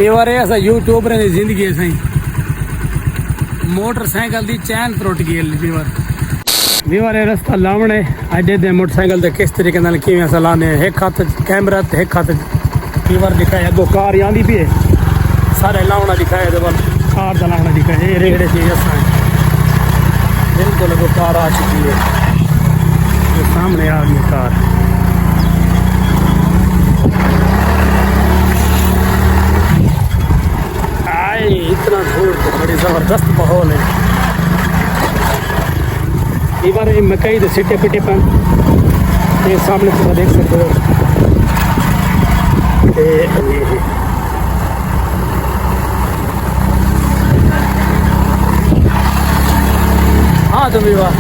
Pure है असा YouTuber की जिंदगी है सही मोटरसाइकिल की चैन त्रुट गई पेवर है रस्ता लावने अज दे मोटरसाइकिल ते किस तरीके नाल किवें अस लाने एक हाथ कैमरा ते एक हाथ पेवर दिखाए अगो कार आंदी भी है सारे लावना दिखाए तो कार का लावना दिखाए रेड़े चीज असा बिल्कुल अगो कार आ चुकी है तो सामने आ गई कार इतना धूल तो बड़ी जबरदस्त माहौल है बार मकई के सिटे पिटे पन ये सामने तुम देख सकते हो हाँ तो विवाह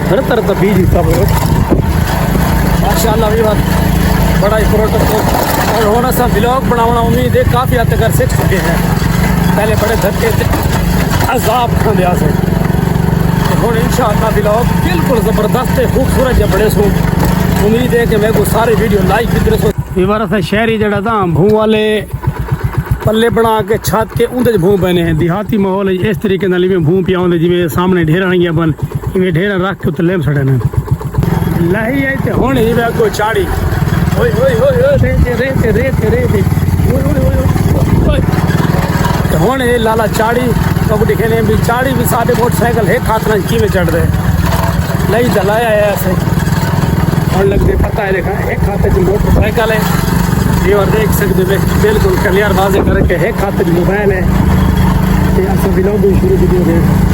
हर तरह का बीज सब माशाल्लाह विवाह बड़ा ही प्रोडक्ट और होना सा ब्लॉग बनाना उम्मीद है काफ़ी हद तक सीख चुके हैं पहले बड़े धक्के अजाब खाते से हूँ इंशाअल्लाह ब्लॉग बिल्कुल ज़बरदस्त है खूबसूरत है बड़े सो उम्मीद है कि मेरे को सारे वीडियो लाइक भी करे बार अस शहरी जरा था भूं वाले पल्ले बना के छत के उंदे भूं पैने हैं देहाती माहौल इस तरीके नाल इवें भूं पिया होंदे जिवें सामने ढेर आइया बन इवें ढेर रख के उत्ते लेम छड़ने लही है तो हुण इवें अगो चाड़ी ओए ओए ओए रेते रेते रेते रेते हुण ये लाला चाड़ी कब दिखे भी चाड़ी भी साढ़े मोटरसाइकिल एक हाथ में किवें चढ़ दे लई दलाया है ऐसे और लगते पता है देखा एक हाथ में मोटरसाइकिल है ये और देख सकते हो बिल्कुल क्लियर वाजे करके एक हाथ में मोबाइल है ये ब्लॉग भी शुरू वीडियो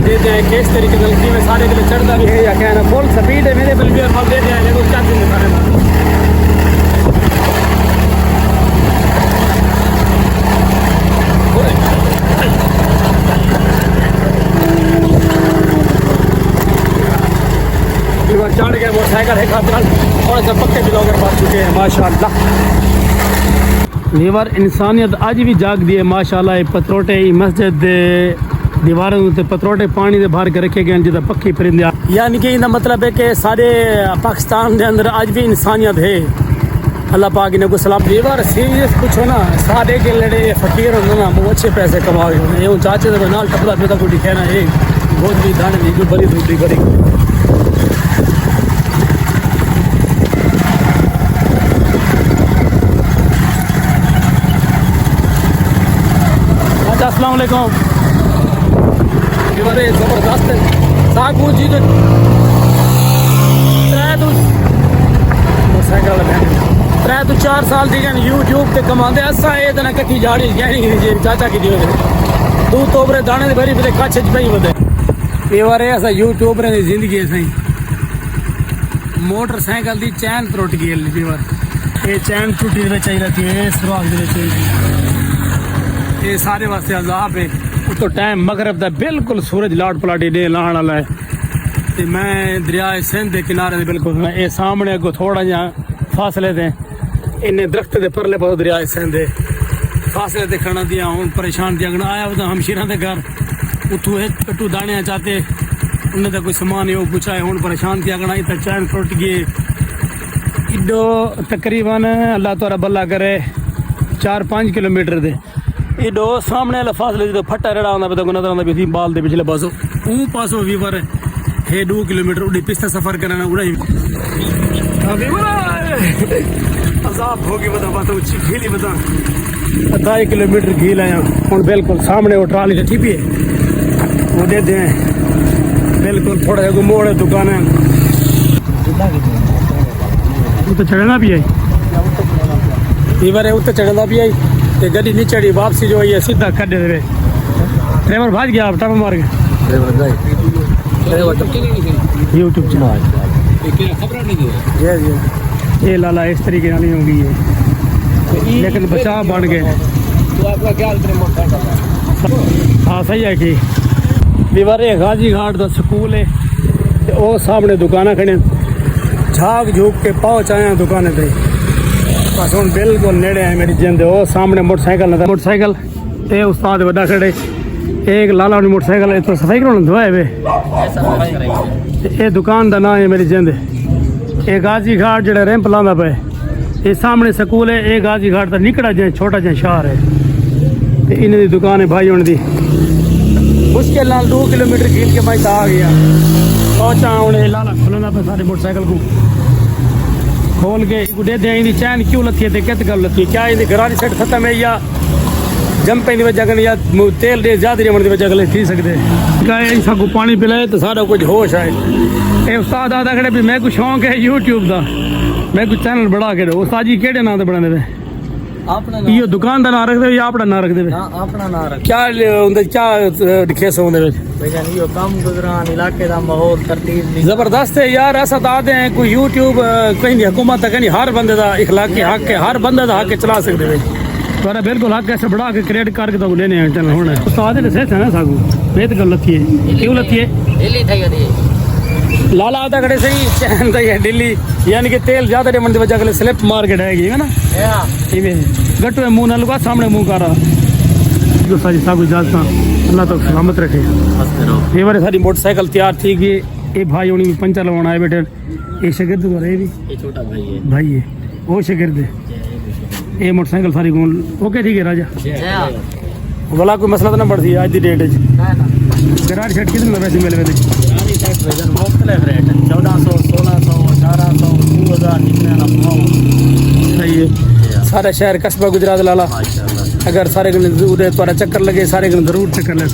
देते हैं किस तरीके से में सारे के लिए चढ़ता भी है या क्या है फुल स्पीड है मेरे बल्कि और देते हैं देखो क्या चीज़ दिखा रहे हैं चढ़ गए मोटरसाइकिल है खातर और सब पक्के ब्लॉगर पा चुके हैं माशाल्लाह लीवर इंसानियत आज भी जाग दी है माशाल्लाह पत्रोटे मस्जिद दीवारों उत्ते पत्रोटे पानी दे भर के रखे गए जिदा पक्की परिंदे यानी कि इनका मतलब है कि सारे पाकिस्तान के अंदर आज भी इंसानियत है अल्लाह पाक ने को सलाम दीवार सीरियस पूछो ना सारे के लड़े फकीर होंगे ना वो अच्छे पैसे कमाए होंगे यूँ चाचे तो नाल टपला पे को दिखे ना एक बहुत भी दाने दी जो बड़ी दूसरी करी अस्सलाम वालेकुम बड़े जबरदस्त साकू जी तो त्रै तो 4 साल दी यूट्यूब पे कमाते असा ये ना कच्ची झाड़ी गहनी चाचा की दियो तू तोबरे दाने दे भरी बदे कच्छ च पई बदे पेवर है असा यूट्यूबर की जिंदगी है सही मोटरसाइकिल की चैन त्रुट गई पेवर ये चैन टूटी चाहिए रहती है सुराख ये सारे वास्ते अजाब है तो टाइम मगरब का बिल्कुल सूरज लाट पलाटी डे लाने वाला है तो मैं दरिया सिंध के किनारे दे बिल्कुल ये सामने अगो थोड़ा जहा फासले थे इन्हें दरख्त के परले पास दरिया सिंध फासले देखना दिया हूँ परेशान दिया आया उदा हमशीरा के घर उतू कट्टू दाने चाहते उन्हें तो कोई सामान योग पूछा हूँ परेशान दिया गना इतना चैन टुट गए इडो तकरीबन अल्लाह तोरा भला करे 4-5 किलोमीटर दे इडो सामने वाला फासले जो फट्टा रेड़ा होंदा पे नजर आंदा भी बाल दे पिछले पासों ऊ पासों वीवर है 2 किलोमीटर उड़ी पिछले सफर करना उड़ा ही अजाब होगी बता बात ऊंची घीली बता 2.5 किलोमीटर घील आया हूँ बिल्कुल सामने वो ट्राली रखी भी है वो दे दें बिल्कुल थोड़ा सा मोड़ है दुकान है वो तो चढ़ना भी है वीवर है वो तो चढ़ना भी है गड्डी नहीं चढ़ी वापसी जो है सीधा खड्डे दे ड्राइवर भाग गया आप टप मार गए यूट्यूब चैनल ये लाला इस तरीके नहीं होगी है लेकिन बचाव बन गए हाँ सही है कि दीवार गाजी घाट का स्कूल है वो सामने दुकाना खड़े झाग झूक के पहुँच आया दुकान पे बस हूँ बिल्कुल नेड़े है मेरी जिंद वो सामने मोटरसाइकिल ये उस्ताद बड़ा खड़े एक लाला मोटरसाइकिल तो सफाई कराने धोए वे ये दुकान का नाम है मेरी जिंद ये गाजी घाट जो रैंप लादा पे ये सामने स्कूल है, ये गाजी घाट का निकड़ा जिहा छोटा जिहा शहर है। ते इन्हां दी दुकान है भाई हुण दी मुश्किल नाल 2 किलोमीटर खील के भाई आ गया पहुंचा हूँ। लाला खोलना पे सारे मोटरसाइकिल को खोल के दे दे इन चैन क्यों लथी है कित गल लथी क्या इन गरारी सेट खत्म है या जंपिंग की वजह या तेल दे ज्यादा रमन की वजह गले थी सकते गाय सबको पानी पिलाए तो सारा कुछ होश आए। ये उस्ताद आदा खड़े भी मैं कुछ शौक है यूट्यूब का मैं कुछ चैनल बढ़ा के उस्ताद जी केड़े नाम बनाने दे अपना यो दुकान का नाम रख दे या अपना नाम रख दे अपना ना रख क्या उनदे क्या दिखे सो उनदे भैया यो कम गुजरान इलाके दा माहौल तरतीब नहीं जबरदस्त है यार। ऐसा दादे हैं कोई यूट्यूब कहीं नहीं हुकूमत कहीं हर बंदे का इखलाकी हक है हर बंदे का हक है चला सकते हैं पर बिल्कुल हक ऐसे बढ़ा के क्रिएट करके तो लेने हैं चल होना उस्ताद ने सही है ना सागू बेत गल लथी है क्यों लथी है दिल्ली थई गई लाला आधा खड़े सही चैन दा है दिल्ली यानी कि तेल ज्यादा रेमन की वजह गले स्लिप मार के डाएगी है ना इवे गट्टू मुंह ना लगा सामने मुंह कर रहा जो साजी सागू इजाजत अल्लाह तो सलामत रखे। ये बार सारी मोटरसाइकिल तैयार थी कि ये भाई उन्हें पंचर लगवाना है बेटे ये शिगिर्द तो रहे भी ये छोटा भाई है वो शिगिर्द है ये मोटरसाइकिल सारी गोल ओके ठीक है राजा भला कोई मसला तो ना बढ़ती आज की डेट गराज सेट कितने पैसे मिले मेरे मुख्तलिफ रेट 1400 1600 1800 2000 सही है। सारे शहर कस्बा गुजरात लाला अगर सारे उधर चक्कर लगे सारे जरूर चक्कर ले